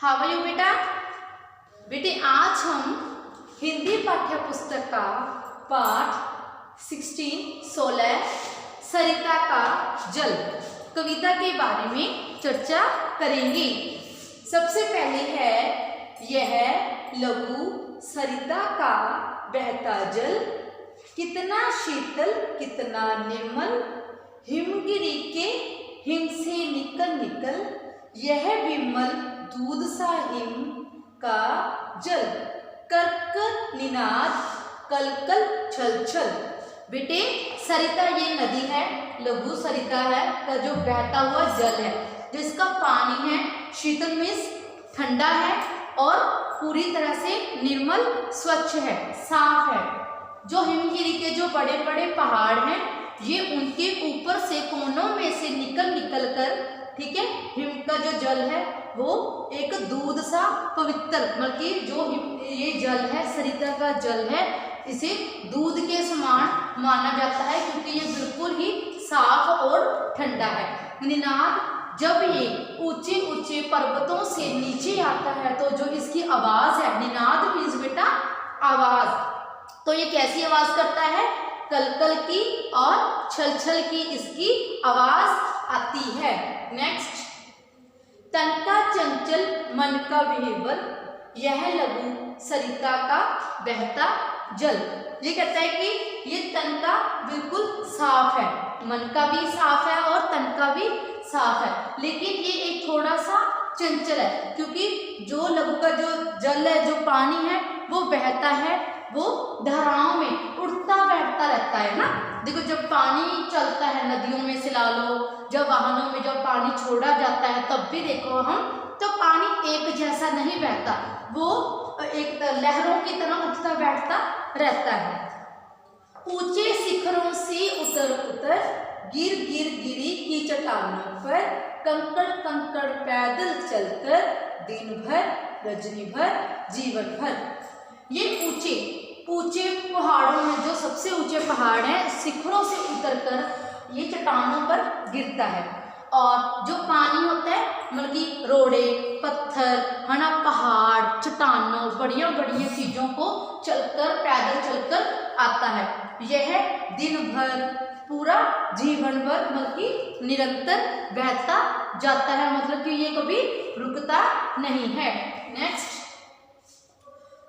How are you बेटा? बेटे आज हम हिंदी पाठ्य पुस्तक का पाठ 16 सरिता का जल कविता के बारे में चर्चा करेंगे। सबसे पहले है यह लघु सरिता का बहता जल कितना शीतल कितना निर्मल, हिमगिरी के हिम से निकल निकल, यह विमल दूध सा हिम का जल, कर कर निनाद कल कल छल छल। बेटे सरिता ये नदी है, लघु सरिता है का जो बहता हुआ जल है, जिसका पानी है शीतल मीन्स ठंडा है और पूरी तरह से निर्मल स्वच्छ है, साफ है। जो हिमगिरी के जो बड़े बड़े पहाड़ हैं ये उनके ऊपर से कोनों में से निकल निकल कर, ठीक है, हिम का जो जल है वो एक दूध सा पवित्र, बल्कि जो ये जल है सरिता का जल है इसे दूध के समान माना जाता है क्योंकि ये बिल्कुल ही साफ और ठंडा है। निनाद जब ये ऊंचे ऊंचे पर्वतों से नीचे आता है तो जो इसकी आवाज है, निनाद मीन्स बेटा आवाज, तो ये कैसी आवाज करता है? कलकल की और छल छल की इसकी आवाज आती है। नेक्स्ट, तन का चंचल मन का विह्वल, यह लघु सरिता का बहता जल। ये कहता है कि ये तन का बिल्कुल साफ है, मन का भी साफ है और तन का भी साफ है, लेकिन ये एक थोड़ा सा चंचल है क्योंकि जो लघु का जो जल है, जो पानी है वो बहता है, वो धाराओं में उठता बैठता रहता है ना। देखो जब पानी चलता है नदियों में से ला लो, जब वाहनों में जब पानी छोड़ा जाता है तब भी देखो हम तो पानी एक जैसा नहीं बहता, वो एक लहरों की तरह उठता बैठता रहता है। ऊंचे शिखरों से उतर उतर गिर गिर गिरी की चट्टानों पर, कंकड़ कंकड़ पैदल चलकर दिन भर रजनी भर जीवन भर। ये ऊंचे ऊंचे पहाड़ों में जो सबसे ऊंचे पहाड़ हैं शिखरों से उतरकर ये चट्टानों पर गिरता है और जो पानी होता है मतलब कि रोड़े पत्थर है ना, पहाड़ चट्टानों बढ़िया बढ़िया चीजों को चलकर पैदल चलकर आता है। यह दिन भर पूरा जीवन भर मतलब कि निरंतर बहता जाता है, मतलब कि ये कभी रुकता नहीं है। नेक्स्ट,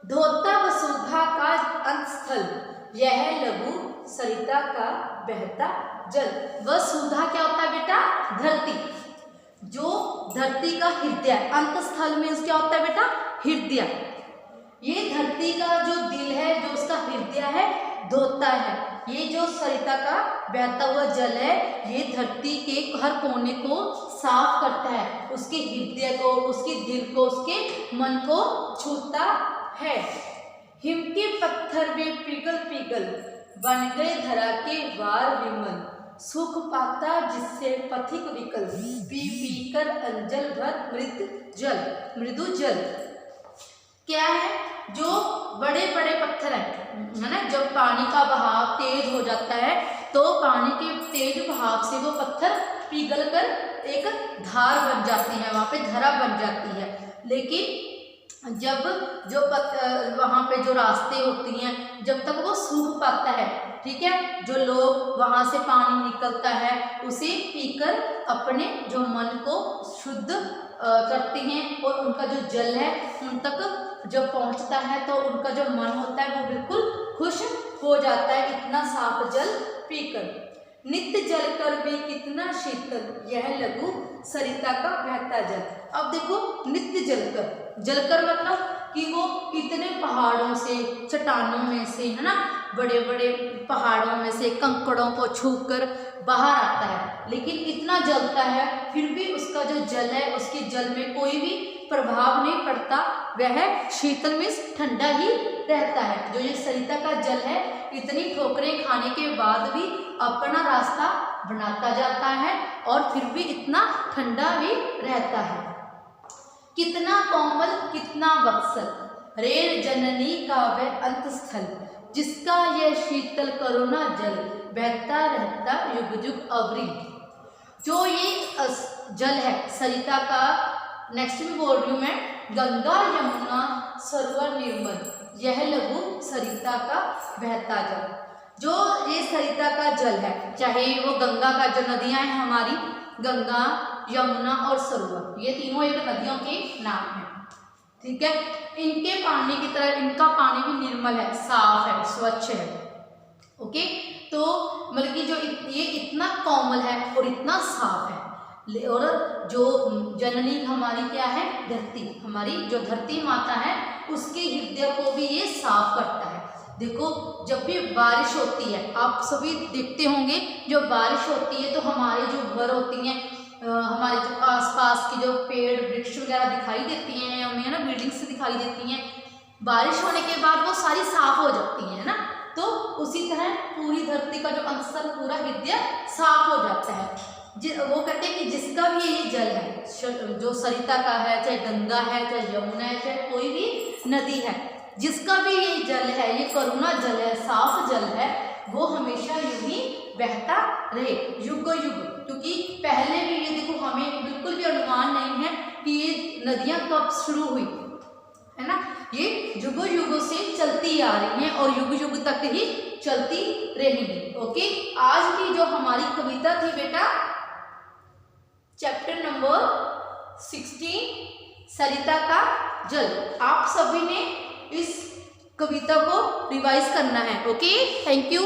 धोता वसुधा का अंतस्थल, यह लघु सरिता का बहता जल। वसुधा क्या होता है बेटा? धरती, जो धरती का हृदय, अंतस्थल में क्या होता है बेटा? हृदय। ये धरती का जो दिल है, जो उसका हृदय है, धोता है। ये जो सरिता का बहता हुआ जल है ये धरती के हर कोने को साफ करता है, उसके हृदय को, उसके दिल को, उसके मन को छूता है। हिम के पत्थर में पिघल पिघल बन गए धरा के वार विमल, सुख पाता जिससे पथिक विकल, पी पी कर अंजल भर मृदु जल। क्या है? जो बड़े बड़े पत्थर है ना, जब पानी का बहाव तेज हो जाता है तो पानी के तेज बहाव से वो पत्थर पिघल कर एक धार बन जाती है, वहाँ पे धरा बन जाती है। लेकिन जब जो वहाँ पे जो रास्ते होती हैं जब तक वो सूख पाता है, ठीक है, जो लोग वहाँ से पानी निकलता है उसे पीकर अपने जो मन को शुद्ध करते हैं और उनका जो जल है उन तक जब पहुँचता है तो उनका जो मन होता है वो बिल्कुल खुश हो जाता है इतना साफ जल पीकर। नित्य जल कर भी कितना शीतल, यह लघु सरिता का बहता जल। अब देखो नित्य जलकर मतलब कि वो इतने पहाड़ों से चट्टानों में से है ना, बड़े बड़े पहाड़ों में से कंकड़ों को छूकर बाहर आता है, लेकिन इतना जलता है फिर भी उसका जो जल है उसके जल में कोई भी प्रभाव नहीं पड़ता, वह शीतल में ठंडा ही रहता है। जो ये सरिता का जल है इतनी ठोकरें खाने के बाद भी अपना रास्ता बनाता जाता है और फिर भी इतना ठंडा भी रहता है। कितना कोमल कितना बक्सल, रेर जननी का वह अंतस्थल, जिसका यह शीतल करुणा जल बहता रहता युग युग अवृद्ध। जो ये जल है सरिता का नेक्स्ट में बोल रही हूँ मैं, गंगा यमुना सरोवर निर्मल, यह लघु सरिता का बहता जल। जो ये सरिता का जल है, चाहे वो गंगा का, जो नदियां हैं हमारी, गंगा, यमुना और सरोवर, ये तीनों एक नदियों के नाम हैं, ठीक है। इनके पानी की तरह इनका पानी भी निर्मल है, साफ है, स्वच्छ है, ओके। तो मतलब कि जो ये इतना कोमल है और इतना साफ है, और जो जननी हमारी क्या है, धरती, हमारी जो धरती माता है, उसके हृदय को भी ये साफ करता है। देखो जब भी बारिश होती है, आप सभी देखते होंगे, जो बारिश होती है तो हमारे जो घर होती हैं, हमारे जो आसपास की जो पेड़ वृक्ष वगैरह दिखाई देती हैं हमें, ना बिल्डिंग्स दिखाई देती हैं, बारिश होने के बाद वो सारी साफ हो जाती हैं, ना। तो उसी तरह पूरी धरती का जो अंतर, पूरा हृदय साफ हो जाता है। वो कहते हैं कि जिसका भी ये जल है, जो सरिता का है, चाहे गंगा है, चाहे यमुना है, चाहे कोई भी नदी है, जिसका भी ये जल है, ये करुणा जल है, साफ जल है, वो हमेशा यूं ही बहता रहे, युग युग। क्योंकि पहले भी ये देखो, हमें बिल्कुल भी अनुमान नहीं है कि ये नदियां कब शुरू हुई, है ना। ये युगों युगों से चलती आ रही हैं और युग युग तक ही चलती रहेंगी, ओके। आज की जो हमारी कविता थी बेटा, चैप्टर नंबर 16 सरिता का जल, आप सभी ने इस कविता को रिवाइज करना है, ओके। Thank you.